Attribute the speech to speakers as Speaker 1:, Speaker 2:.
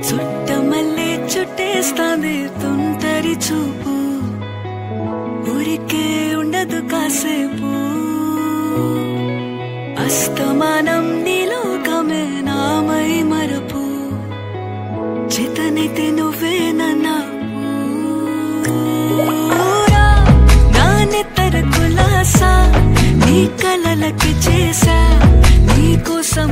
Speaker 1: చుట్టమల్లే చుట్టేస్తాంది తుంటరి చూపు ఊరికే ఉండదు కాసేపు అస్తమానం నీలోకమే నామై మరపు చేతనైతే నువ్వే నాన్నెత్తర కులాసా నీ కలలకి చేసా నీ కోసం